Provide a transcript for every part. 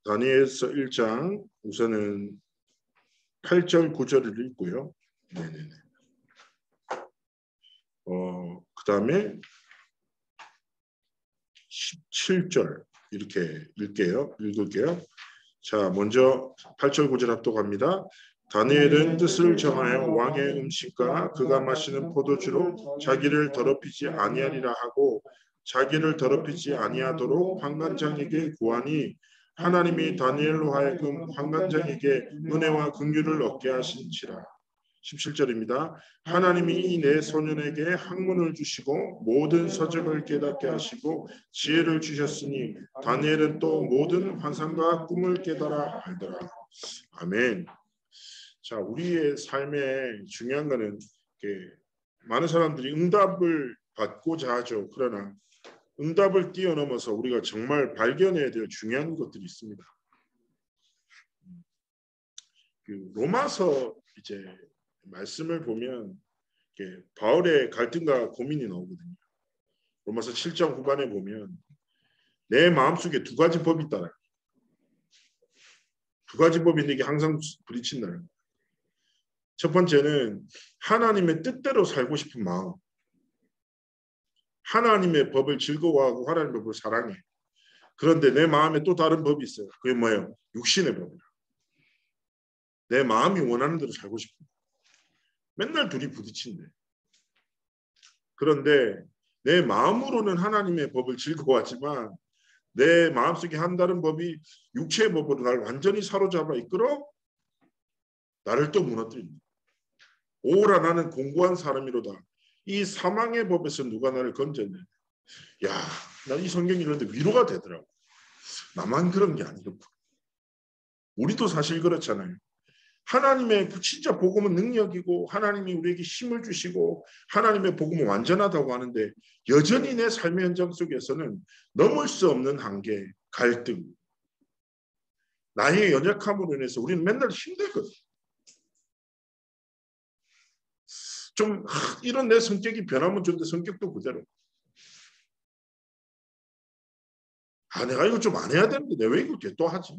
다니엘서 1장 우선은 8절 9절을 읽고요. 네네네. 그 다음에 17절 이렇게 읽을게요. 자, 먼저 8절 9절 합독합니다. 다니엘은 뜻을 정하여 왕의 음식과 그가 마시는 포도주로 자기를 더럽히지 아니하리라 하고 자기를 더럽히지 아니하도록 환관장에게 구하니 하나님이 다니엘로 하여금 환관장에게 은혜와 긍휼을 얻게 하신지라. 17절입니다. 하나님이 이 네 소년에게 학문을 주시고 모든 서적을 깨닫게 하시고 지혜를 주셨으니 다니엘은 또 모든 환상과 꿈을 깨달아 알더라. 아멘. 자, 우리의 삶에 중요한 거는 많은 사람들이 응답을 받고자 하죠. 그러나 응답을 뛰어넘어서 우리가 정말 발견해야 될 중요한 것들이 있습니다. 로마서 이제 말씀을 보면 바울의 갈등과 고민이 나오거든요. 로마서 7장 후반에 보면 내 마음속에 두 가지 법이 있다. 두 가지 법이 이게 항상 부딪힌다는 거예요. 첫 번째는 하나님의 뜻대로 살고 싶은 마음. 하나님의 법을 즐거워하고 하나님의 법을 사랑해. 그런데 내 마음에 또 다른 법이 있어요. 그게 뭐예요? 육신의 법이라. 내 마음이 원하는 대로 살고 싶은 거예요. 맨날 둘이 부딪힌대. 그런데 내 마음으로는 하나님의 법을 즐거워하지만 내 마음속에 한 다른 법이 육체의 법으로 나를 완전히 사로잡아 이끌어 나를 또 무너뜨립니다. 오라 나는 공고한 사람이로다. 이 사망의 법에서 누가 나를 건졌냐. 야, 난 이 성경이 그런데 위로가 되더라고. 나만 그런 게 아니고 우리도 사실 그렇잖아요. 하나님의 진짜 복음은 능력이고 하나님이 우리에게 힘을 주시고 하나님의 복음은 완전하다고 하는데 여전히 내 삶의 현장 속에서는 넘을 수 없는 한계, 갈등, 나의 연약함으로 인해서 우리는 맨날 힘들거든. 좀 이런 내 성격이 변하면 좋은데 성격도 그대로. 내가 이거 좀 안 해야 되는데 내가 왜 이렇게 또 하지?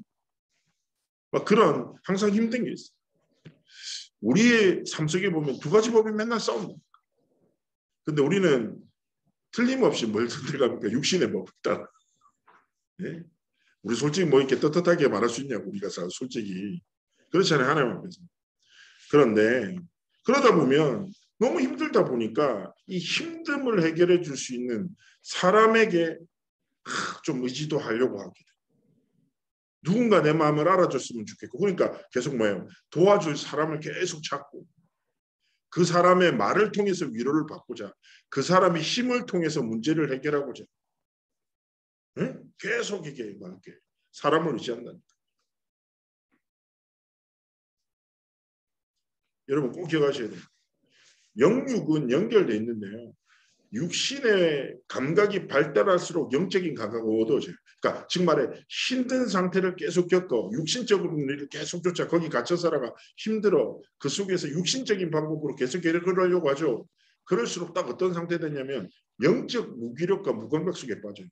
막 그런 항상 힘든 게 있어. 우리의 삶 속에 보면 두 가지 법이 맨날 싸운다. 근데 우리는 틀림없이 뭘 선택합니까? 육신의 법을 따라. 네? 우리 솔직히 뭐 이렇게 떳떳하게 말할 수 있냐고 우리가 솔직히 그렇잖아요. 하나님 앞에서. 그런데 그러다 보면 너무 힘들다 보니까 이 힘듦을 해결해 줄 수 있는 사람에게 좀 의지도 하려고 하게 돼. 누군가 내 마음을 알아줬으면 좋겠고 그러니까 계속 뭐예요? 도와줄 사람을 계속 찾고 그 사람의 말을 통해서 위로를 받고자 그 사람의 힘을 통해서 문제를 해결하고자 응? 계속 이게 사람을 의지한다니까. 여러분 꼭 기억하셔야 돼요. 영육은 연결되어 있는데요. 육신의 감각이 발달할수록 영적인 감각이 어두워져요. 그러니까 지금 말해 힘든 상태를 계속 겪어 육신적으로 일을 계속 쫓아 거기 갇혀 살아가 힘들어 그 속에서 육신적인 방법으로 계속 해결하려고 하죠. 그럴수록 딱 어떤 상태 되냐면 영적 무기력과 무감각 속에 빠져요.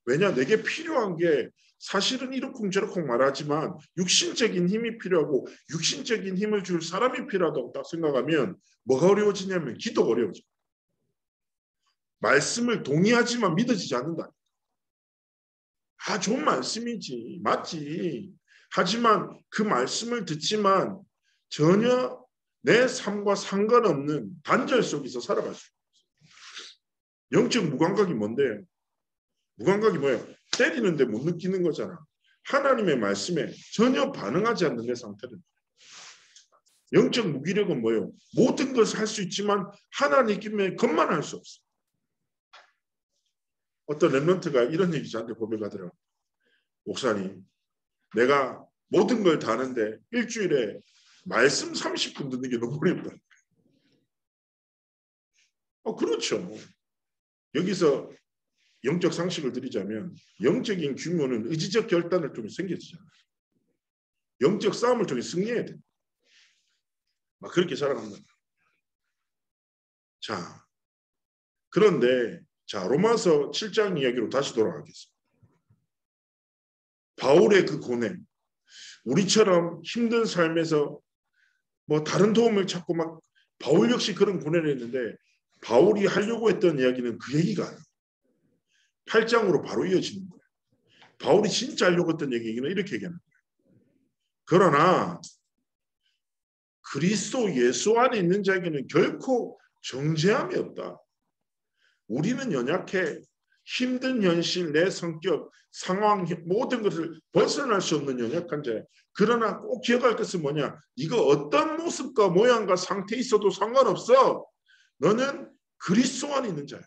왜냐 내게 필요한 게 사실은 이러쿵저러쿵 말하지만 육신적인 힘이 필요하고 육신적인 힘을 줄 사람이 필요하다고 딱 생각하면 뭐가 어려워지냐면 기도가 어려워져. 말씀을 동의하지만 믿어지지 않는다. 좋은 말씀이지. 맞지. 하지만 그 말씀을 듣지만 전혀 내 삶과 상관없는 단절 속에서 살아갈 수 있어요. 영적 무감각이 뭔데요? 무감각이 뭐예요? 때리는데 못 느끼는 거잖아. 하나님의 말씀에 전혀 반응하지 않는 내 상태는. 영적 무기력은 뭐예요? 모든 것을 할 수 있지만 하나님의 것만 할 수 없어. 어떤 랩런트가 이런 얘기 저한테 고백하더라고요. 목사님, 내가 모든 걸 다 하는데 일주일에 말씀 30분 듣는 게 너무 어렵다. 그렇죠. 여기서 영적 상식을 드리자면 영적인 규모는 의지적 결단을 통해 생겨지잖아요. 영적 싸움을 통해 승리해야 돼. 막 그렇게 살아간다. 자, 그런데 로마서 7장 이야기로 다시 돌아가겠습니다. 바울의 그 고뇌, 우리처럼 힘든 삶에서 뭐 다른 도움을 찾고 막 바울 역시 그런 고뇌를 했는데 바울이 하려고 했던 이야기는 그 얘기가 아니에요. 8장으로 바로 이어지는 거예요. 바울이 진짜 하려고 했던 얘기는 이렇게 얘기하는 거예요. 그러나 그리스도 예수 안에 있는 자에게는 결코 정죄함이 없다. 우리는 연약해. 힘든 현실, 내 성격, 상황, 모든 것을 벗어날 수 없는 연약한 자야. 그러나 꼭 기억할 것은 뭐냐? 네가 어떤 모습과 모양과 상태에 있어도 상관없어. 너는 그리스도 안에 있는 자야.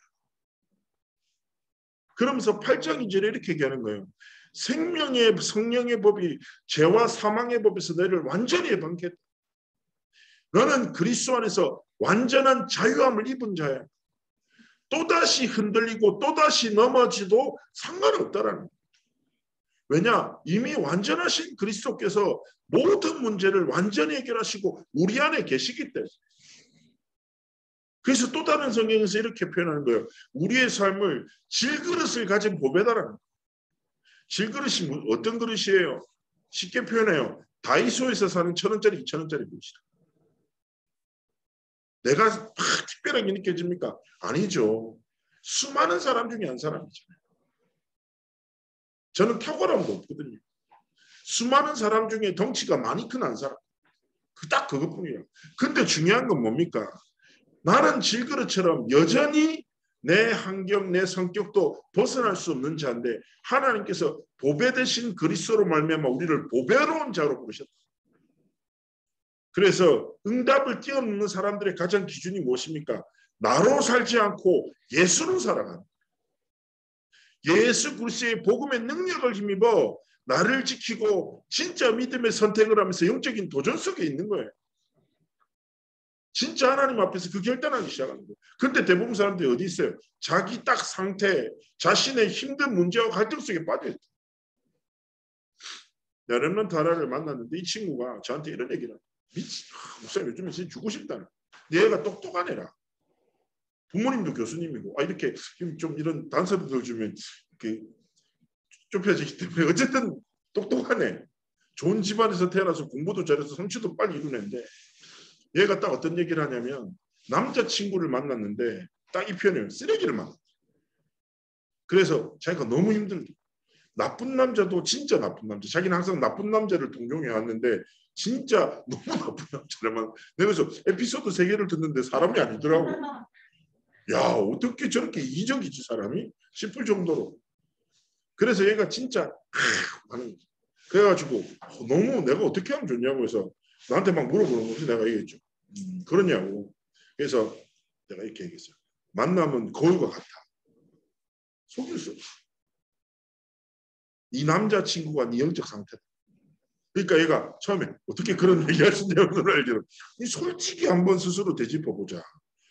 그러면서 8장 2절에 이렇게 얘기하는 거예요. 생명의 성령의 법이 죄와 사망의 법에서 너를 완전히 해방했다. 너는 그리스도 안에서 완전한 자유함을 입은 자야. 또다시 흔들리고 또다시 넘어지도 상관없다라는 거예요. 왜냐? 이미 완전하신 그리스도께서 모든 문제를 완전히 해결하시고 우리 안에 계시기 때문에. 그래서 또 다른 성경에서 이렇게 표현하는 거예요. 우리의 삶을 질그릇을 가진 보배다라는 거예요. 질그릇이 어떤 그릇이에요? 쉽게 표현해요. 다이소에서 사는 1,000원짜리, 2,000원짜리 그릇이다. 내가 특별하게 느껴집니까? 아니죠. 수많은 사람 중에 한 사람이잖아요. 저는 탁월함도 없거든요. 수많은 사람 중에 덩치가 많이 큰 한 사람. 딱 그것뿐이에요. 근데 중요한 건 뭡니까? 나는 질그릇처럼 여전히 내 환경, 내 성격도 벗어날 수 없는 자인데 하나님께서 보배 되신 그리스도로 말미암아 우리를 보배로운 자로 부르셨다. 그래서 응답을 뛰어넘는 사람들의 가장 기준이 무엇입니까? 나로 살지 않고 예수로 살아가는. 예수 그리스도의 복음의 능력을 힘입어 나를 지키고 진짜 믿음의 선택을 하면서 영적인 도전 속에 있는 거예요. 진짜 하나님 앞에서 그 결단하기 시작하는 거예요. 근데 대부분 사람들이 어디 있어요? 자기 딱 상태, 자신의 힘든 문제와 갈등 속에 빠져있다. 렘넌트 하나를 만났는데 이 친구가 저한테 이런 얘기를 해요. 목사님 요즘에 진짜 죽고 싶다. 얘가 똑똑한 애라. 부모님도 교수님이고 이렇게 좀 이런 단서를 주면 이렇게 좁혀지기 때문에 어쨌든 똑똑한 애. 좋은 집안에서 태어나서 공부도 잘해서 성취도 빨리 이루는데 얘가 딱 어떤 얘기를 하냐면 남자친구를 만났는데 딱 이 표현이에요. 쓰레기를 만났다. 그래서 자기가 너무 힘들게 나쁜 남자도 진짜 나쁜 남자. 자기는 항상 나쁜 남자를 동경해 왔는데 진짜 너무 나쁜 남자라만. 내가 그래서 에피소드 3개를 듣는데 사람이 아니더라고. 야 어떻게 저렇게 이적이지 사람이? 싶을 정도로. 그래서 얘가 진짜 하는 그래가지고 너무 내가 어떻게 하면 좋냐고 해서 나한테 막 물어보는 거지. 내가 얘기했죠. 그러냐고. 그래서 내가 이렇게 얘기했어요. 만나면 거울과 같아. 속일 수 없어. 이 남자친구가 네 영적 상태다. 그러니까 얘가 처음에 어떻게 그런 얘기할 수 있냐고 알기로 솔직히 한번 스스로 되짚어보자.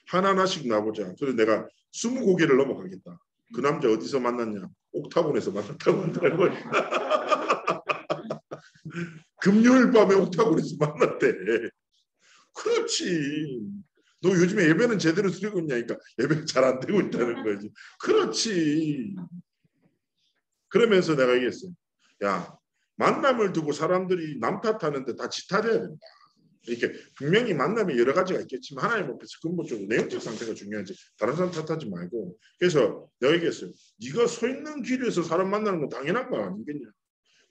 하나하나씩 나보자. 그래서 내가 20고개를 넘어가겠다. 그 남자 어디서 만났냐? 옥타곤에서 만났다고 하더라고요. 금요일 밤에 옥타곤에서 만났대. 그렇지. 너 요즘에 예배는 제대로 드리고 있냐니까 예배는 잘 안 되고 있다는 거지. 그렇지. 그러면서 내가 얘기했어요. 야, 만남을 두고 사람들이 남 탓하는데 다 지 탓해야 된다. 이렇게 분명히 만남이 여러 가지가 있겠지만 하나님 앞에서 근본적으로 내용적 상태가 중요하지 다른 사람 탓하지 말고. 그래서 내가 얘기했어요. 네가 서 있는 길에서 사람 만나는 건 당연한 거 아니겠냐.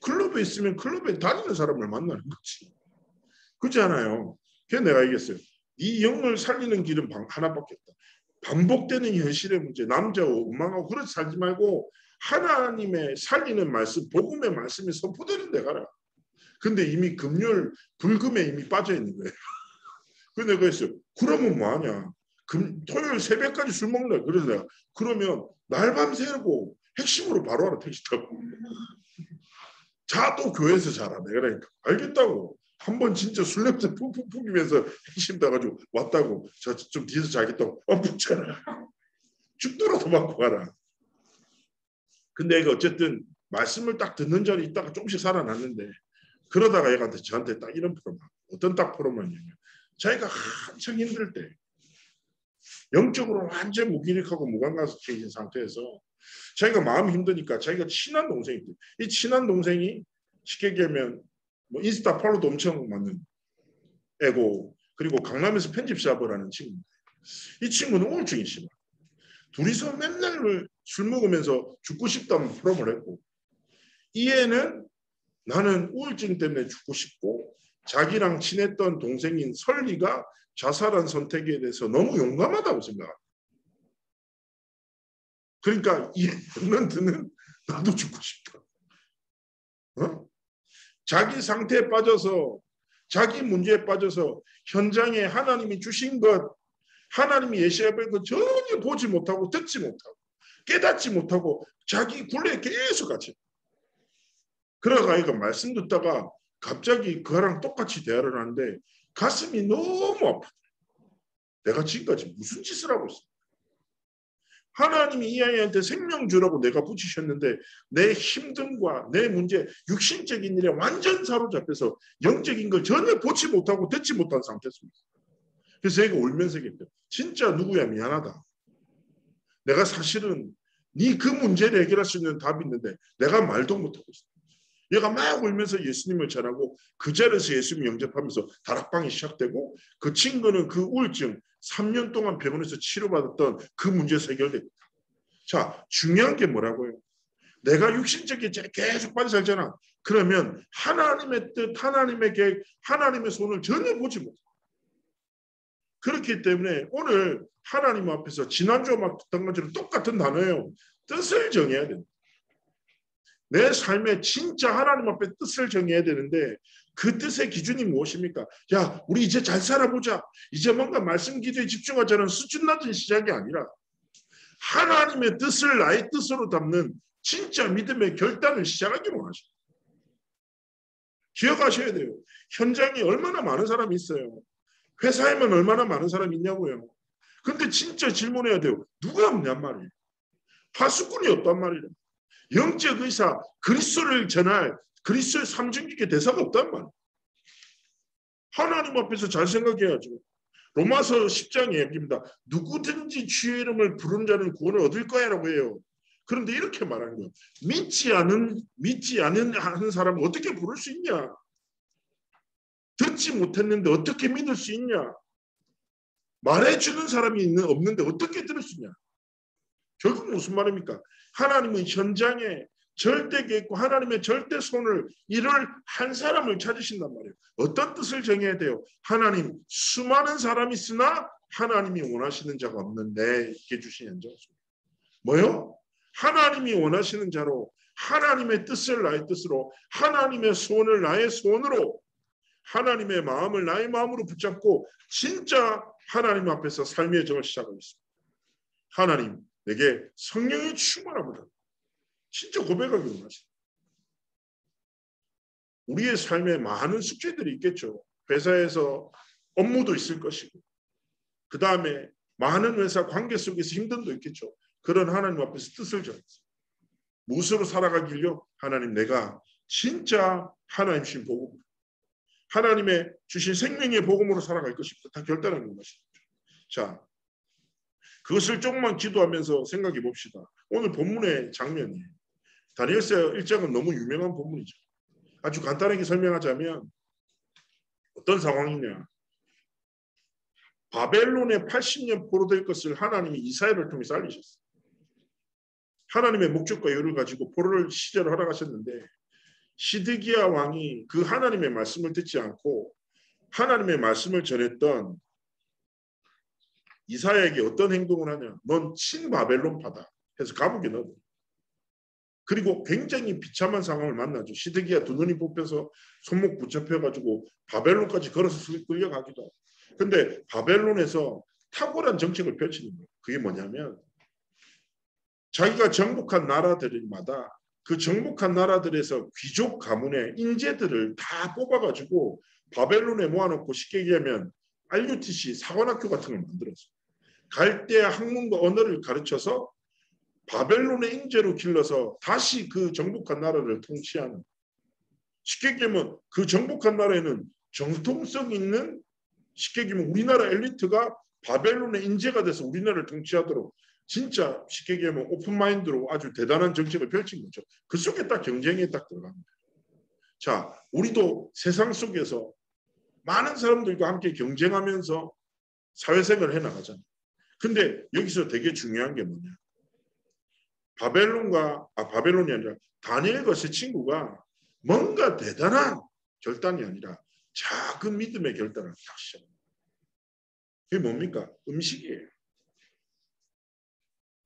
클럽에 있으면 클럽에 다니는 사람을 만나는 거지. 그렇지 않아요. 그래서 내가 얘기했어요. 이 영을 살리는 길은 하나밖에 없다. 반복되는 현실의 문제, 남자하고 엄마하고 그렇게 살지 말고 하나님의 살리는 말씀, 복음의 말씀이 선포되는 데 가라. 근데 이미 금요일 불금에 이미 빠져 있는 거예요. 그래서 내가 했어요. 그러면 뭐하냐? 토요일 새벽까지 술 먹는다. 그래서 내가 그러면 날밤 새고 핵심으로 바로 하라 택시 타고. 자 또 교회에서 자라. 내가 그러니까 알겠다고. 한번 진짜 술 냄새 푹푹 풍기면서 핵심 따가지고 왔다고. 저 좀 뒤에서 자겠다고. 묻잖아. 죽더라도 맞고 가라. 근데 얘가 어쨌든 말씀을 딱 듣는 자리 있다가 조금씩 살아났는데 그러다가 얘가 저한테 딱 이런 프로만 어떤 딱 프로만이냐면 자기가 한창 힘들 때 영적으로 완전 무기력하고 무감각해진 상태에서 자기가 마음이 힘드니까 자기가 친한 동생이 있대. 이 친한 동생이 쉽게 얘기하면 뭐 인스타 팔로우도 엄청 많은 애고 그리고 강남에서 편집샵을 하는 친구. 이 친구는 우울증이 심해. 둘이서 맨날 술 먹으면서 죽고 싶다는 프롬을 했고 이 애는 나는 우울증 때문에 죽고 싶고 자기랑 친했던 동생인 설리가 자살한 선택에 대해서 너무 용감하다고 생각합니다. 그러니까 이 런던트는 나도 죽고 싶다. 어? 자기 상태에 빠져서 자기 문제에 빠져서 현장에 하나님이 주신 것 하나님이 예시하는 것 전혀 보지 못하고 듣지 못하고 깨닫지 못하고 자기 굴레에 계속 갇혀. 그러다가 아이가 말씀 듣다가 갑자기 그랑 똑같이 대화를 하는데 가슴이 너무 아프다. 내가 지금까지 무슨 짓을 하고 있어? 하나님이 이 아이한테 생명 주라고 내가 붙이셨는데 내 힘듦과 내 문제, 육신적인 일에 완전 사로잡혀서 영적인 걸 전혀 보지 못하고 듣지 못한 상태였습니다. 그래서 애가 울면서 얘기했대요. 진짜 누구야 미안하다. 내가 사실은 네 그 문제를 해결할 수 있는 답이 있는데 내가 말도 못하고 있어. 얘가 막 울면서 예수님을 전하고 그 자리에서 예수님 영접하면서 다락방이 시작되고 그 친구는 그 우울증 3년 동안 병원에서 치료받았던 그 문제에서 해결됐다. 자, 중요한 게 뭐라고요? 내가 육신적인 죄에 계속 빠져 살잖아. 그러면 하나님의 뜻, 하나님의 계획, 하나님의 손을 전혀 보지 못해. 그렇기 때문에 오늘 하나님 앞에서 지난주에 막 듣던 것처럼 똑같은 단어예요. 뜻을 정해야 된다. 내 삶에 진짜 하나님 앞에 뜻을 정해야 되는데 그 뜻의 기준이 무엇입니까? 야, 우리 이제 잘 살아보자. 이제 뭔가 말씀 기도에 집중하자는 수준 낮은 시작이 아니라 하나님의 뜻을 나의 뜻으로 담는 진짜 믿음의 결단을 시작하기 원하십니다. 기억하셔야 돼요. 현장에 얼마나 많은 사람이 있어요. 회사에만 얼마나 많은 사람이 있냐고요. 근데 진짜 질문해야 돼요. 누가 없냔 말이에요. 파수꾼이 없단 말이에요. 영적 의사, 그리스도를 전할 그리스도의 삼중직의 대사가 없단 말이에요. 하나님 앞에서 잘 생각해야죠. 로마서 10장에 얘기입니다. 누구든지 주의 이름을 부른 자는 구원을 얻을 거야라고 해요. 그런데 이렇게 말하는 거예요. 믿지 않은 사람은 어떻게 부를 수 있냐? 듣지 못했는데 어떻게 믿을 수 있냐? 말해주는 사람이 없는데 어떻게 들을 수 있냐? 결국 무슨 말입니까? 하나님은 현장에 절대 계획과 하나님의 절대 손을 이룰 한 사람을 찾으신단 말이에요. 어떤 뜻을 정해야 돼요? 하나님 수많은 사람이 있으나 하나님이 원하시는 자가 없는데 이렇게 주신 현장은 뭐요? 하나님이 원하시는 자로 하나님의 뜻을 나의 뜻으로 하나님의 손을 나의 손으로 하나님의 마음을 나의 마음으로 붙잡고 진짜 하나님 앞에서 삶의 정을 시작하겠습니다. 하나님 내게 성령이 충만합니다. 진짜 고백하기 원하십니다. 우리의 삶에 많은 숙제들이 있겠죠. 회사에서 업무도 있을 것이고 그 다음에 많은 회사 관계 속에서 힘듦도 있겠죠. 그런 하나님 앞에서 뜻을 정했어요. 무엇으로 살아가길요? 하나님 내가 진짜 하나님 주신 복음 하나님의 주신 생명의 복음으로 살아갈 것입니다. 다 결단하는 것입니다. 자, 그것을 조금만 기도하면서 생각해 봅시다. 오늘 본문의 장면이에요. 다니엘서 1장은 너무 유명한 본문이죠. 아주 간단하게 설명하자면 어떤 상황이냐. 바벨론에 80년 포로될 것을 하나님이 이사야를 통해서 알리셨어요. 하나님의 목적과 이유를 가지고 포로를 시절을 허락하셨는데 시드기야 왕이 그 하나님의 말씀을 듣지 않고 하나님의 말씀을 전했던 이사야에게 어떤 행동을 하냐. 넌 친바벨론파다 해서 감옥에 넣어. 그리고 굉장히 비참한 상황을 만나죠. 시드기야 두 눈이 뽑혀서 손목 붙잡혀가지고 바벨론까지 걸어서 끌려가기도 하고. 근데 바벨론에서 탁월한 정책을 펼치는 거예요. 그게 뭐냐면 자기가 정복한 나라들마다 그 정복한 나라들에서 귀족 가문의 인재들을 다 뽑아가지고 바벨론에 모아놓고 쉽게 얘기하면 RUTC 사관학교 같은 걸 만들었어요. 갈대아 학문과 언어를 가르쳐서 바벨론의 인재로 길러서 다시 그 정복한 나라를 통치하는 쉽게 얘기하면 그 정복한 나라에는 정통성 있는 쉽게 얘기하면 우리나라 엘리트가 바벨론의 인재가 돼서 우리나라를 통치하도록 진짜 쉽게 얘기하면 오픈마인드로 아주 대단한 정책을 펼친 거죠. 그 속에 딱 경쟁에 딱 들어갑니다. 자, 우리도 세상 속에서 많은 사람들과 함께 경쟁하면서 사회생활을 해나가잖아요. 근데 여기서 되게 중요한 게 뭐냐. 바벨론이 아니라 다니엘과 세 친구가 뭔가 대단한 결단이 아니라 작은 믿음의 결단을 딱 시작합니다. 그게 뭡니까? 음식이에요.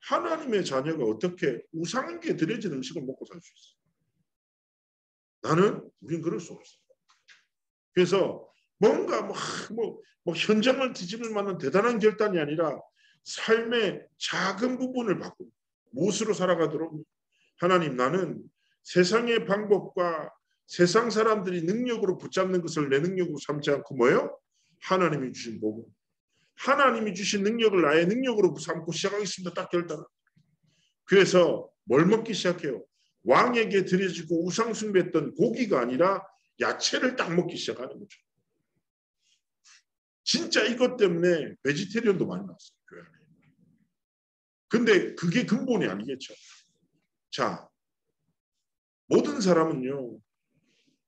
하나님의 자녀가 어떻게 우상에게 드려진 음식을 먹고 살 수 있어요? 우린 그럴 수 없어요. 그래서 뭔가 뭐 현장을 뒤집을 만한 대단한 결단이 아니라 삶의 작은 부분을 바꾸고 무엇으로 살아가도록 하나님 나는 세상의 방법과 세상 사람들이 능력으로 붙잡는 것을 내 능력으로 삼지 않고 뭐예요? 하나님이 주신 복음. 하나님이 주신 능력을 나의 능력으로 삼고 시작하겠습니다. 딱 결단. 그래서 뭘 먹기 시작해요? 왕에게 드려지고 우상 숭배했던 고기가 아니라 야채를 딱 먹기 시작하는 거죠. 진짜 이것 때문에 베지테리언도 많이 나왔어요. 교회 안에. 근데 그게 근본이 아니겠죠. 자, 모든 사람은요.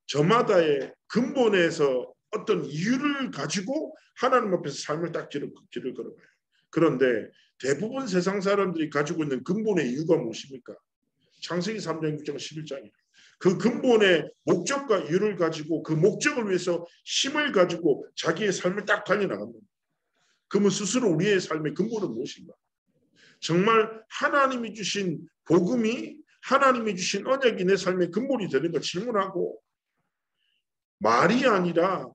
저마다의 근본에서 어떤 이유를 가지고 하나님 앞에서 삶을 딱 길을 걸어가요. 그런데 대부분 세상 사람들이 가지고 있는 근본의 이유가 무엇입니까? 창세기 3장, 6장, 11장이에요. 그 근본의 목적과 이유를 가지고 그 목적을 위해서 힘을 가지고 자기의 삶을 딱 달려나갑니다. 그러면 스스로 우리의 삶의 근본은 무엇인가? 정말 하나님이 주신 복음이 하나님이 주신 언약이 내 삶의 근본이 되는 거 질문하고 말이 아니라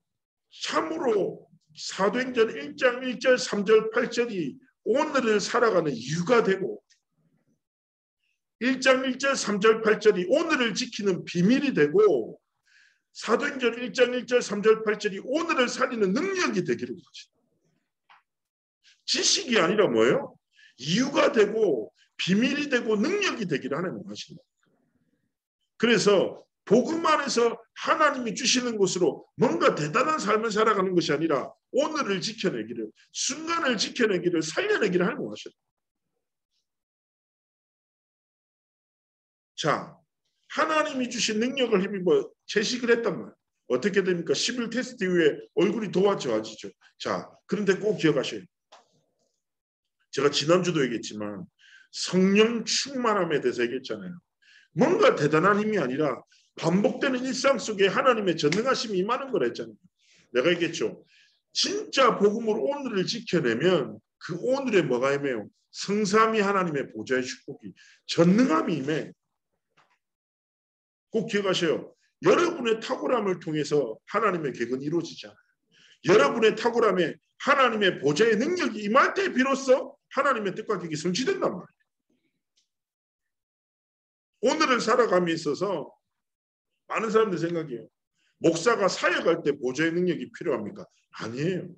참으로 사도행전 1장 1절 3절 8절이 오늘을 살아가는 이유가 되고 1장 1절 3절 8절이 오늘을 지키는 비밀이 되고 사도행전 1장 1절 3절 8절이 오늘을 살리는 능력이 되기를 원하십니다. 지식이 아니라 뭐예요? 이유가 되고 비밀이 되고 능력이 되기를 하나님 원하십니다. 그래서 복음 안에서 하나님이 주시는 것으로 뭔가 대단한 삶을 살아가는 것이 아니라 오늘을 지켜내기를, 순간을 지켜내기를, 살려내기를 하나님 원하십니다. 자, 하나님이 주신 능력을 힘입어 채식을 했단 말이에요. 어떻게 됩니까? 10일 테스트 이후에 얼굴이 더 좋아지죠. 자, 그런데 꼭 기억하셔야 돼요. 제가 지난주도 얘기했지만 성령 충만함에 대해서 얘기했잖아요. 뭔가 대단한 힘이 아니라 반복되는 일상 속에 하나님의 전능하심이 임하는 걸 했잖아요. 내가 얘기했죠. 진짜 복음으로 오늘을 지켜내면 그 오늘에 뭐가 임해요? 성삼위 하나님의 보좌의 축복이 전능함이 임해. 꼭 기억하셔요. 여러분의 탁월함을 통해서 하나님의 계획은 이루어지지 않아요. 여러분의 탁월함에 하나님의 보좌의 능력이 임할 때 비로소 하나님의 뜻과 계획이 성취된단 말이에요. 오늘을 살아감에 있어서 많은 사람들 생각이에요. 목사가 사역할 때 보좌의 능력이 필요합니까? 아니에요.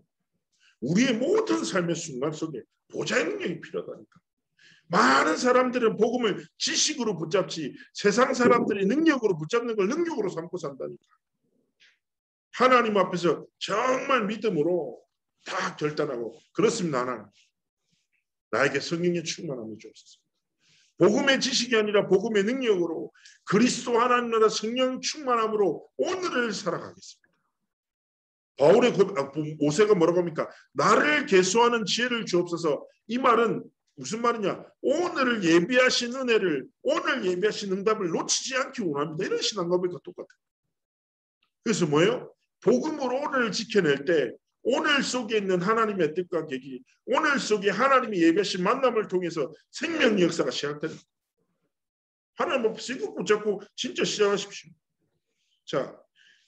우리의 모든 삶의 순간 속에 보좌의 능력이 필요하다니까. 많은 사람들은 복음을 지식으로 붙잡지 세상 사람들이 능력으로 붙잡는 걸 능력으로 삼고 산다니까. 하나님 앞에서 정말 믿음으로 다 결단하고 그렇습니다. 하나님. 나에게 성령의 충만함을 주옵소서. 복음의 지식이 아니라 복음의 능력으로 그리스도 하나님 나라 성령 충만함으로 오늘을 살아가겠습니다. 바울의 모세가 뭐라고 합니까? 나를 계수하는 지혜를 주옵소서. 이 말은 무슨 말이냐? 오늘을 예비하신 은혜를 오늘 예비하신 응답을 놓치지 않기 원합니다. 이런 신앙고백과 똑같아요. 그래서 뭐예요? 복음으로 오늘을 지켜낼 때 오늘 속에 있는 하나님의 뜻과 계획이 오늘 속에 하나님이 예비하신 만남을 통해서 생명의 역사가 시작됩니다. 하나님 앞에서 이거 붙잡고 진짜 시작하십시오. 자,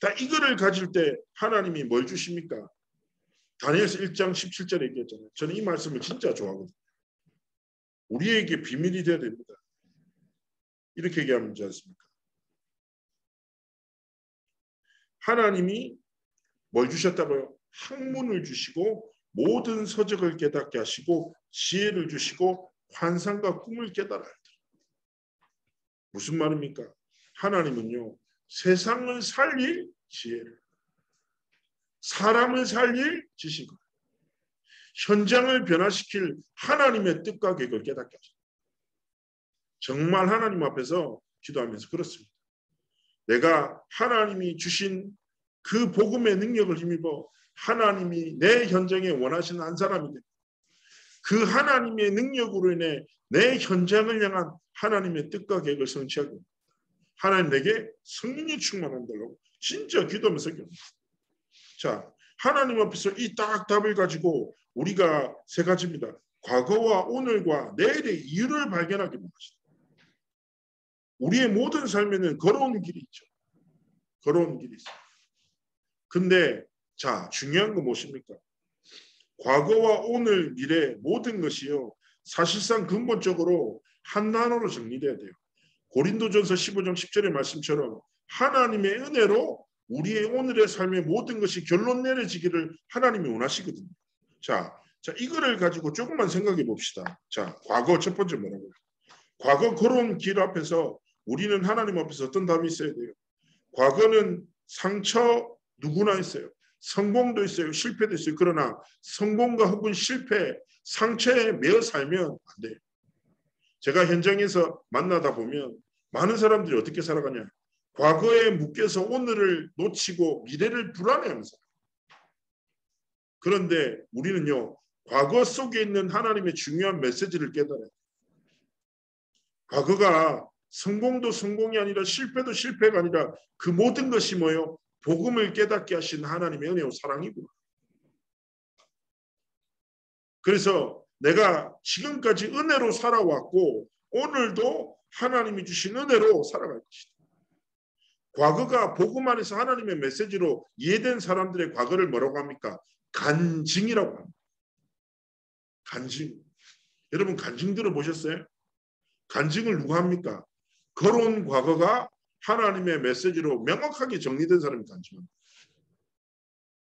다 이거를 가질 때 하나님이 뭘 주십니까? 다니엘서 1장 17절에 얘기했잖아요. 저는 이 말씀을 진짜 좋아하거든요. 우리에게 비밀이 되어야 됩니다. 이렇게 얘기하면 되지 않습니까? 하나님이 뭘 주셨다고요? 학문을 주시고 모든 서적을 깨닫게 하시고 지혜를 주시고 환상과 꿈을 깨달아야 돼요. 무슨 말입니까? 하나님은요. 세상을 살릴 지혜를 사람을 살릴 지식을 현장을 변화시킬 하나님의 뜻과 계획을 깨닫게 하십니다. 정말 하나님 앞에서 기도하면서 그렇습니다. 내가 하나님이 주신 그 복음의 능력을 힘입어 하나님이 내 현장에 원하시는 한 사람이 됩니다. 그 하나님의 능력으로 인해 내 현장을 향한 하나님의 뜻과 계획을 성취하고 하나님 내게 성령이 충만한다고 진짜 기도하면서 기도합니다. 자, 하나님 앞에서 이 딱 답을 가지고 우리가 세 가지입니다. 과거와 오늘과 내일의 이유를 발견하게 합니다. 우리의 모든 삶에는 걸어오는 길이 있죠. 걸어오는 길이 있어요. 근데 자, 중요한 건 무엇입니까? 과거와 오늘, 미래 모든 것이요. 사실상 근본적으로 한 단어로 정리돼야 돼요. 고린도전서 15장 10절의 말씀처럼 하나님의 은혜로 우리의 오늘의 삶의 모든 것이 결론 내려지기를 하나님이 원하시거든요. 자, 이거를 가지고 조금만 생각해 봅시다. 자, 과거 첫 번째 뭐라고요? 과거 걸어온 길 앞에서 우리는 하나님 앞에서 어떤 답이 있어야 돼요? 과거는 상처 누구나 있어요. 성공도 있어요. 실패도 있어요. 그러나 성공과 혹은 실패, 상처에 매여 살면 안 돼요. 제가 현장에서 만나다 보면 많은 사람들이 어떻게 살아가냐. 과거에 묶여서 오늘을 놓치고 미래를 불안해하면서. 그런데 우리는요. 과거 속에 있는 하나님의 중요한 메시지를 깨달아요. 과거가 성공도 성공이 아니라 실패도 실패가 아니라 그 모든 것이 뭐예요? 복음을 깨닫게 하신 하나님의 은혜와 사랑이구나. 그래서 내가 지금까지 은혜로 살아왔고 오늘도 하나님이 주신 은혜로 살아갈 것이다. 과거가 복음 안에서 하나님의 메시지로 이해된 사람들의 과거를 뭐라고 합니까? 간증이라고 합니다. 간증. 여러분 간증 들어보셨어요? 간증을 누가 합니까? 걸어온 과거가 하나님의 메시지로 명확하게 정리된 사람이 간증합니다.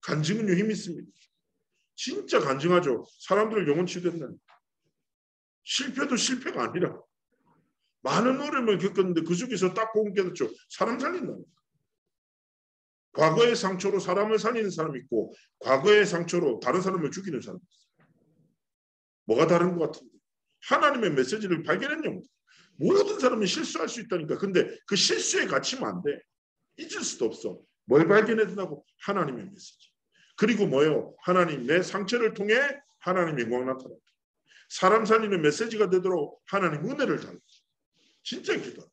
간증은요 힘이 있습니다. 진짜 간증하죠. 사람들 영혼 치유된다는. 실패도 실패가 아니라 많은 어려움을 겪었는데 그 속에서 딱 복음 깨닫죠. 사람 살린다는. 과거의 상처로 사람을 살리는 사람이 있고 과거의 상처로 다른 사람을 죽이는 사람이 있어요. 뭐가 다른 것 같은데? 하나님의 메시지를 발견했냐고. 모든 사람이 실수할 수 있다니까. 근데 그 실수에 갇히면 안 돼. 잊을 수도 없어. 뭘 발견했다고? 하나님의 메시지. 그리고 뭐예요? 하나님 내 상처를 통해 하나님의 영광 나타나. 사람 살리는 메시지가 되도록 하나님 은혜를 달라. 진짜 기도.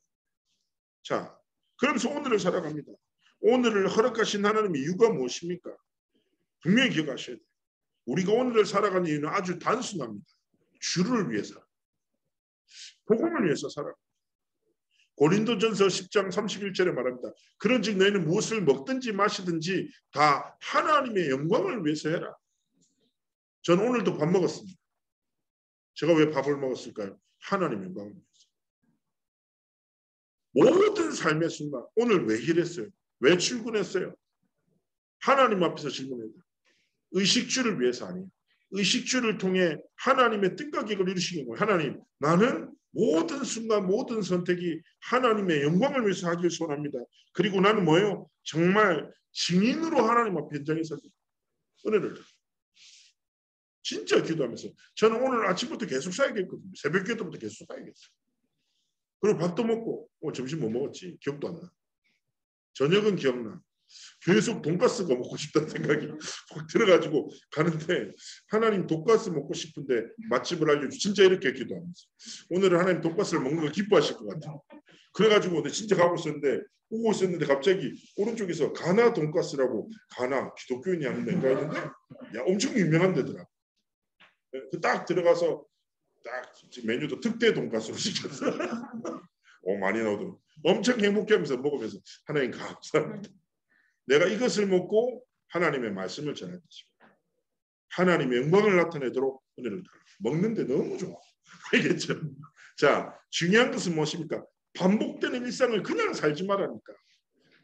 자, 그러면서 오늘을 살아갑니다. 오늘을 허락하신 하나님의 이유가 무엇입니까? 분명히 기억하셔야 돼요. 우리가 오늘을 살아가는 이유는 아주 단순합니다. 주를 위해서. 복음을 위해서 살아. 고린도전서 10장 31절에 말합니다. 그런즉 너희는 무엇을 먹든지 마시든지 다 하나님의 영광을 위해서 해라. 저는 오늘도 밥 먹었습니다. 제가 왜 밥을 먹었을까요? 하나님의 영광을 위해서. 모든 삶의 순간 오늘 왜 일했어요? 왜 출근했어요? 하나님 앞에서 질문해야 돼요. 의식주를 위해서 아니에요. 의식주를 통해 하나님의 뜻과 계획을 이루시는 거예요. 하나님, 나는 모든 순간 모든 선택이 하나님의 영광을 위해서 하길 소원합니다. 그리고 나는 뭐예요? 정말 증인으로 하나님 앞에 현장에서 은혜를 진짜 기도하면서 저는 오늘 아침부터 계속 사야겠거든요. 새벽 기도부터 계속 사야겠어요. 그리고 밥도 먹고 점심 뭐 먹었지? 기억도 안 나. 저녁은 기억나. 계속 돈가스가 먹고 싶다는 생각이 확 들어가지고 가는데 하나님 돈가스 먹고 싶은데 맛집을 알려주. 진짜 이렇게 기도하면서 오늘은 하나님 돈가스를 먹는 걸 기뻐하실 것 같아요. 그래가지고 진짜 가고 오고 있었는데 갑자기 오른쪽에서 가나 돈가스라고 가나 기독교인이 하는 데가 있는데 야 엄청 유명한 데더라. 딱 들어가서 딱 메뉴도 특대 돈가스로 시켰어. 많이 나오더라고. 엄청 행복해하면서 먹으면서 하나님 감사합니다. 내가 이것을 먹고 하나님의 말씀을 전할 것입니다. 하나님의 영광을 나타내도록 은혜를 달라. 먹는데 너무 좋아. 알겠죠? 자, 중요한 것은 무엇입니까? 반복되는 일상을 그냥 살지 말라니까.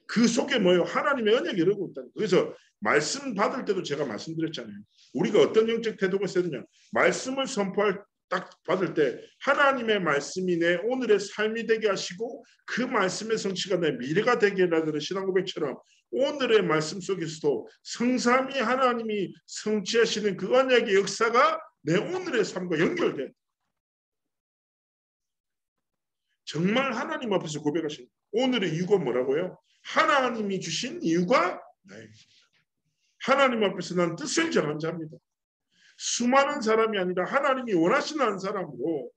그 속에 뭐예요? 하나님의 은혜가 이루고 있다는 거예요. 그래서 말씀 받을 때도 제가 말씀드렸잖아요. 우리가 어떤 영적 태도가 있어야 되냐. 말씀을 선포할 딱 받을 때 하나님의 말씀이 내 오늘의 삶이 되게 하시고 그 말씀의 성취가 내 미래가 되게 하라는 신앙 고백처럼 오늘의 말씀 속에서도 성삼위 하나님이 성취하시는 그 언약의 역사가 내 오늘의 삶과 연결돼. 정말 하나님 앞에서 고백하신 오늘의 이유가 뭐라고요? 하나님이 주신 이유가 나에게. 하나님 앞에서 난 뜻을 정한 자입니다. 수많은 사람이 아니라 하나님이 원하시는 한 사람으로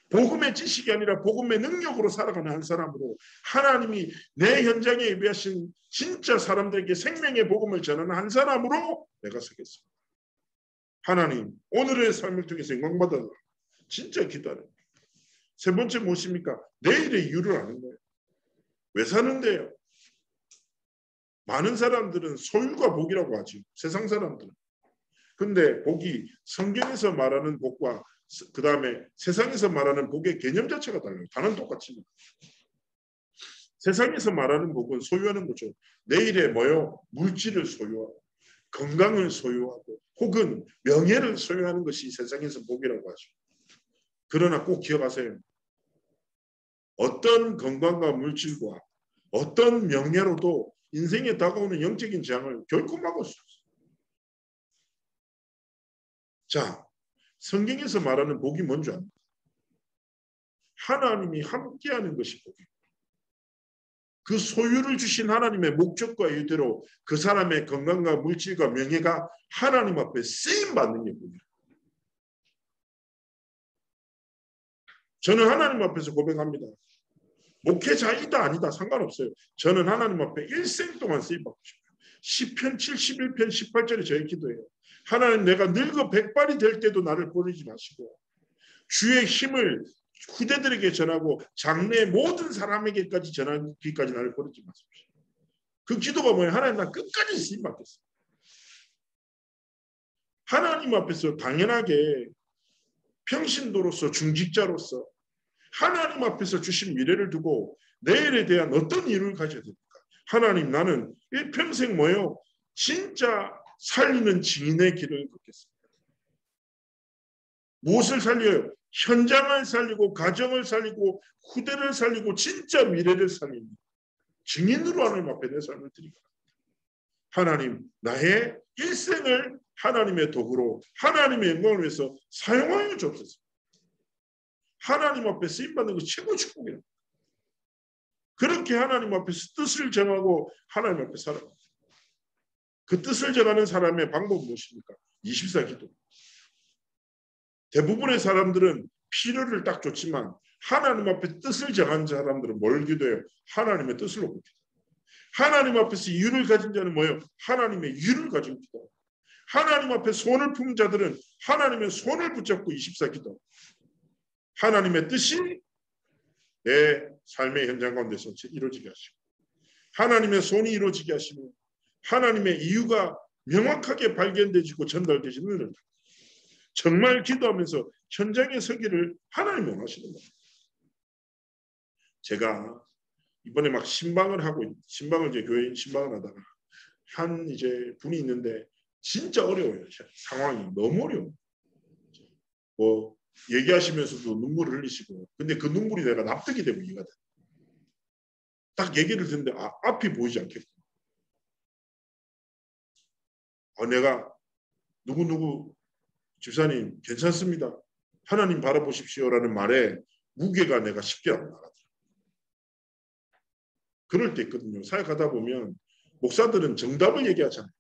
복음의 지식이 아니라 복음의 능력으로 살아가는 한 사람으로 하나님이 내 현장에 예비하신 진짜 사람들에게 생명의 복음을 전하는 한 사람으로 내가 서겠습니다. 하나님 오늘의 삶을 통해서 영광받아라. 진짜 기도하는. 세 번째 무엇입니까? 내일의 이유를 아는 거예요. 왜 사는데요? 많은 사람들은 소유가 복이라고 하죠. 세상 사람들은. 근데 복이 성경에서 말하는 복과 그 다음에 세상에서 말하는 복의 개념 자체가 달라요. 단어는 똑같지만. 세상에서 말하는 복은 소유하는 거죠. 내일의 뭐요? 물질을 소유하고 건강을 소유하고 혹은 명예를 소유하는 것이 세상에서 복이라고 하죠. 그러나 꼭 기억하세요. 어떤 건강과 물질과 어떤 명예로도 인생에 다가오는 영적인 재앙을 결코 막을 수 없어요. 자, 성경에서 말하는 복이 뭔지 압니까? 하나님이 함께하는 것이 복이에요. 그 소유를 주신 하나님의 목적과 의도로 그 사람의 건강과 물질과 명예가 하나님 앞에 쓰임받는 게 복이에요. 저는 하나님 앞에서 고백합니다. 목회자이다 아니다 상관없어요. 저는 하나님 앞에 일생 동안 쓰임받고 싶어요. 시편 71편 18절에 저의 기도예요. 하나님 내가 늙어 백발이 될 때도 나를 버리지 마시고 주의 힘을 후대들에게 전하고 장래 모든 사람에게까지 전하기까지 나를 버리지 마십시오. 그 기도가 뭐예요? 하나님 나 끝까지 쓰임받겠어요. 하나님 앞에서 당연하게 평신도로서 중직자로서 하나님 앞에서 주신 미래를 두고 내일에 대한 어떤 이유를 가져야 됩니까? 하나님 나는 일평생 뭐예요? 진짜 살리는 증인의 길을 걷겠습니다. 무엇을 살려요? 현장을 살리고 가정을 살리고 후대를 살리고 진짜 미래를 살리는 증인으로 하나님 앞에 내 삶을 드리고 하나님 나의 일생을 하나님의 도구로 하나님의 영광을 위해서 사용하여 주옵소서. 하나님 앞에 쓰임받는 것이 최고 축복이에요. 그렇게 하나님 앞에서 뜻을 정하고 하나님 앞에 살아갑니다. 그 뜻을 정하는 사람의 방법은 무엇입니까? 24기도. 대부분의 사람들은 필요를 딱 줬지만 하나님 앞에 뜻을 정한 사람들은 뭘 기도해요? 하나님의 뜻을 놓고 기도해요. 하나님 앞에서 이유를 가진 자는 뭐예요? 하나님의 이유를 가지고 기도해요. 하나님 앞에 손을 품 자들은 하나님의 손을 붙잡고 24기도. 하나님의 뜻이 내 삶의 현장 가운데서 이루어지게 하시고 하나님의 손이 이루어지게 하시고 하나님의 이유가 명확하게 발견되지고 전달되지는 은혜를 정말 기도하면서 현장에 서기를 하나님이 원하시는 겁니다. 제가 이번에 막 신방을 이제 교회인 신방을 하다가 한 이제 분이 있는데 진짜 어려워요. 상황이 너무 어려워요. 뭐 얘기하시면서도 눈물을 흘리시고 근데 그 눈물이 내가 납득이 되고 이해가 돼. 딱 얘기를 듣는데 앞이 보이지 않겠고 내가 누구 집사님 괜찮습니다. 하나님 바라보십시오라는 말에 무게가 내가 쉽게 안 나가더라고요. 그럴 때 있거든요. 사역하다 보면 목사들은 정답을 얘기하잖아요.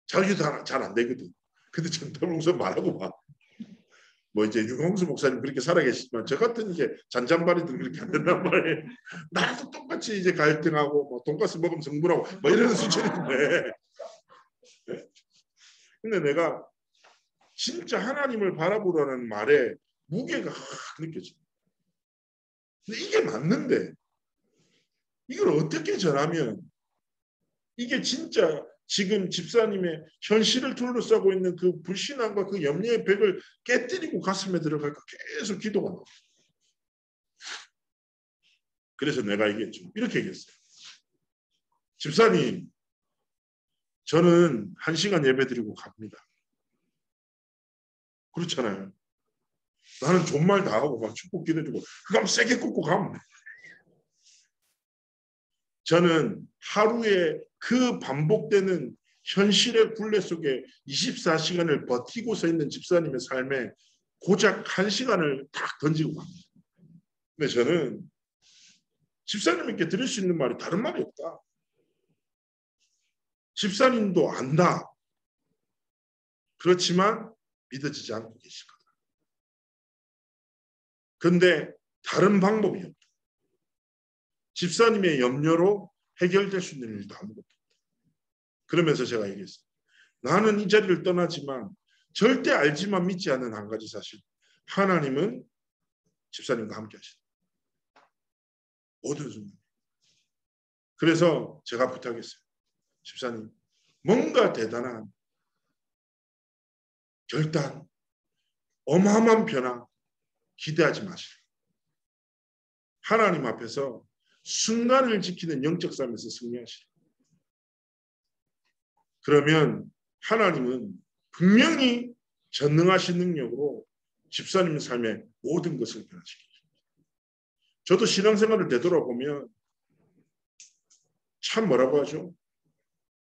자기도 잘 안 되거든. 근데 정답을 우선 말하고 봐. 뭐 이제 유광수 목사님 그렇게 살아계시지만 저 같은 이제 잔잔바리들 그렇게 안 된단 말이에요. 나도 똑같이 이제 갈등하고 뭐 돈가스 먹으면 성불하고 뭐 이런 수준인데. 근데 내가 진짜 하나님을 바라보라는 말에 무게가 확 느껴져. 근데 이게 맞는데 이걸 어떻게 전하면 이게 진짜 지금 집사님의 현실을 둘러싸고 있는 그 불신앙과 그 염려의 벽을 깨뜨리고 가슴에 들어갈까 계속 기도가 나와요. 그래서 내가 얘기했죠. 이렇게 얘기했어요. 집사님, 저는 1시간 예배 드리고 갑니다. 그렇잖아요. 나는 존말 다 하고 막 축복 기도해주고 그럼 세게 꽂고 가면 돼. 저는 하루에 그 반복되는 현실의 굴레 속에 24시간을 버티고 서 있는 집사님의 삶에 고작 1시간을 딱 던지고 갑니다. 근데 저는 집사님께 드릴 수 있는 말이 다른 말이 없다. 집사님도 안다. 그렇지만 믿어지지 않고 계실 거다. 그런데 다른 방법이 없다. 집사님의 염려로 해결될 수 있는 일도 아무것도 없다. 그러면서 제가 얘기했어요. 나는 이 자리를 떠나지만 절대 알지만 믿지 않는 한 가지 사실. 하나님은 집사님과 함께 하신다. 모든 순간. 그래서 제가 부탁했어요. 집사님, 뭔가 대단한 결단, 어마어마한 변화 기대하지 마시라. 하나님 앞에서 순간을 지키는 영적 삶에서 승리하시라. 그러면 하나님은 분명히 전능하신 능력으로 집사님 삶의 모든 것을 변화시킵니다. 저도 신앙생활을 되돌아보면 참 뭐라고 하죠?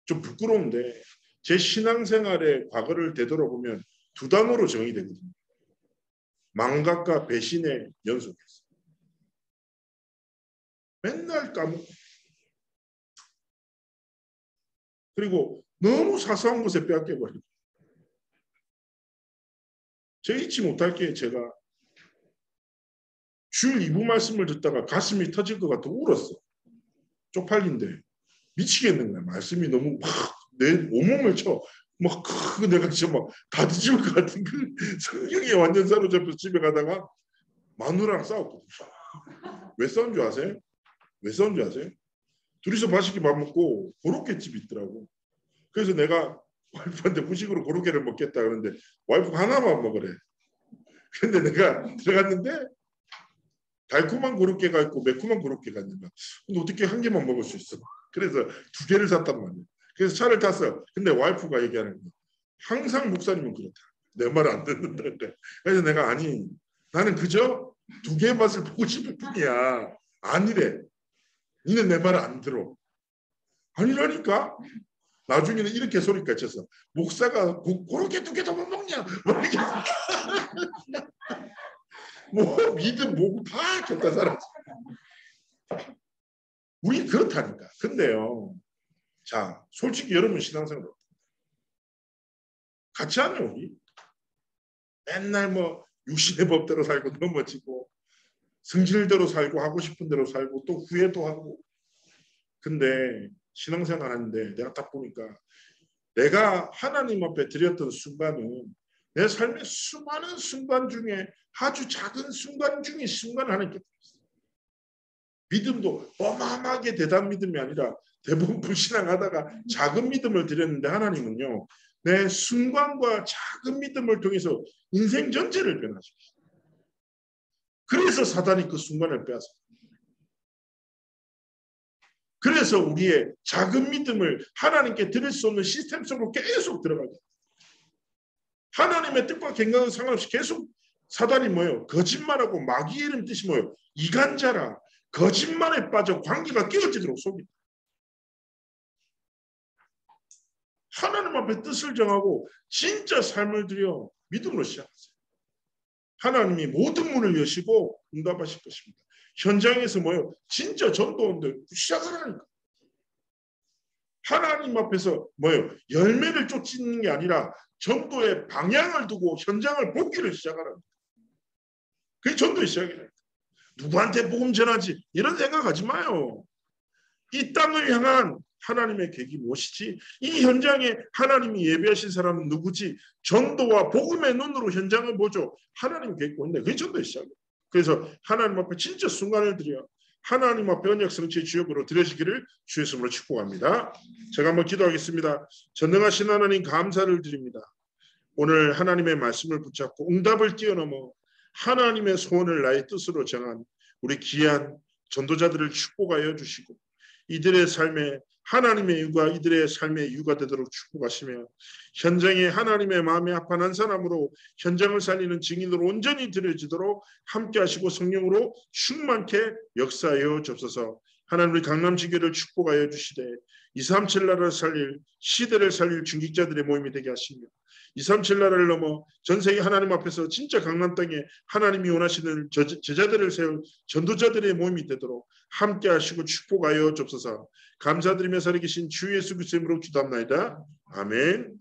좀 부끄러운데 제 신앙생활의 과거를 되돌아보면 두 단어로 정의되거든요. 망각과 배신의 연속이었어요. 맨날 까먹고 그리고 너무 사소한 것에 빼앗겨버리고 제가 잊지 못할 게 제가 주일 2부 말씀을 듣다가 가슴이 터질 것 같아 울었어. 쪽팔린데 미치겠는 거야. 말씀이 너무 막 내 온몸을 쳐. 막 내가 진짜 막 다 뒤집을 것 같은 그 성경에 완전 사로잡혀서 집에 가다가 마누라랑 싸웠거든요. 왜 싸운 줄 아세요? 왜 싸운 줄 아세요? 둘이서 맛있게 밥 먹고 고로케집이 있더라고. 그래서 내가 와이프한테 후식으로 고로케를 먹겠다 그러는데 와이프가 하나만 먹으래. 근데 내가 들어갔는데 달콤한 고로케가 있고 매콤한 고로케가 있는 거야. 근데 어떻게 한 개만 먹을 수 있어? 그래서 2개를 샀단 말이야. 그래서 차를 탔어. 근데 와이프가 얘기하는 거야. 항상 목사님은 그렇다. 내 말 안 듣는다. 그래서 내가 아니 나는 그저 2개의 맛을 보고 싶을 뿐이야. 아니래. 니는 내 말 안 들어. 아니라니까. 나중에는 이렇게 소리까지 쳤어. 목사가 고로케 2개 더 못 먹냐? 뭐 믿음 뭐고 다 줬다 살았지. 우리 그렇다니까. 근데요. 자, 솔직히 여러분 신앙생활 같이 하냐 우리? 맨날 뭐 육신의 법대로 살고 넘어지고 성질대로 살고 하고 싶은 대로 살고 또 후회도 하고. 근데 신앙생활 하는데 내가 딱 보니까 내가 하나님 앞에 드렸던 순간은 내 삶의 수많은 순간 중에 아주 작은 순간 중에 순간을 하나님께 드렸어요. 믿음도 어마어마하게 대단한 믿음이 아니라 대부분 불신앙하다가 작은 믿음을 드렸는데 하나님은요. 내 순간과 작은 믿음을 통해서 인생 전체를 변화시켰어요. 그래서 사단이 그 순간을 빼앗았어요. 그래서 우리의 작은 믿음을 하나님께 드릴 수 없는 시스템 속으로 계속 들어가죠. 하나님의 뜻과 경각은 상관없이 계속 사단이 뭐예요? 거짓말하고 마귀의 이름 뜻이 뭐예요? 이간자라. 거짓말에 빠져 관계가 깨어지도록 속이다. 하나님 앞에 뜻을 정하고 진짜 삶을 들여 믿음으로 시작하세요. 하나님이 모든 문을 여시고 응답하실 것입니다. 현장에서 뭐예요? 진짜 전도원들 시작하라니까. 하나님 앞에서 뭐예요? 열매를 쫓는 게 아니라 전도의 방향을 두고 현장을 보기를 시작하라니까. 그게 전도의 시작이라니까. 누구한테 복음 전하지? 이런 생각하지 마요. 이 땅을 향한 하나님의 계획이 무엇이지? 이 현장에 하나님이 예배하신 사람은 누구지? 전도와 복음의 눈으로 현장을 보죠. 하나님 계획이 있는데 그게 전도의 시작이에요. 그래서 하나님 앞에 진짜 순간을 드려 하나님 앞에 언약 성취의 주역으로 드려지기를 주의 이름으로 축복합니다. 제가 한번 기도하겠습니다. 전능하신 하나님 감사를 드립니다. 오늘 하나님의 말씀을 붙잡고 응답을 뛰어넘어 하나님의 소원을 나의 뜻으로 정한 우리 귀한 전도자들을 축복하여 주시고 이들의 삶에 하나님의 이유가 이들의 삶의 이유가 되도록 축복하시며 현장에 하나님의 마음에 합한 한 사람으로 현장을 살리는 증인으로 온전히 드려지도록 함께 하시고 성령으로 충만케 역사하여 주옵소서. 하나님 우리 강남지교를 축복하여 주시되 237 나라를 살릴 시대를 살릴 중직자들의 모임이 되게 하시며 237 나라를 넘어 전 세계 하나님 앞에서 진짜 강남 땅에 하나님이 원하시는 제자들을 세울 전도자들의 모임이 되도록 함께 하시고 축복하여 주옵소서. 감사드리며 살아계신 주 예수 그리스도의 이름으로 기도합나이다. 아멘.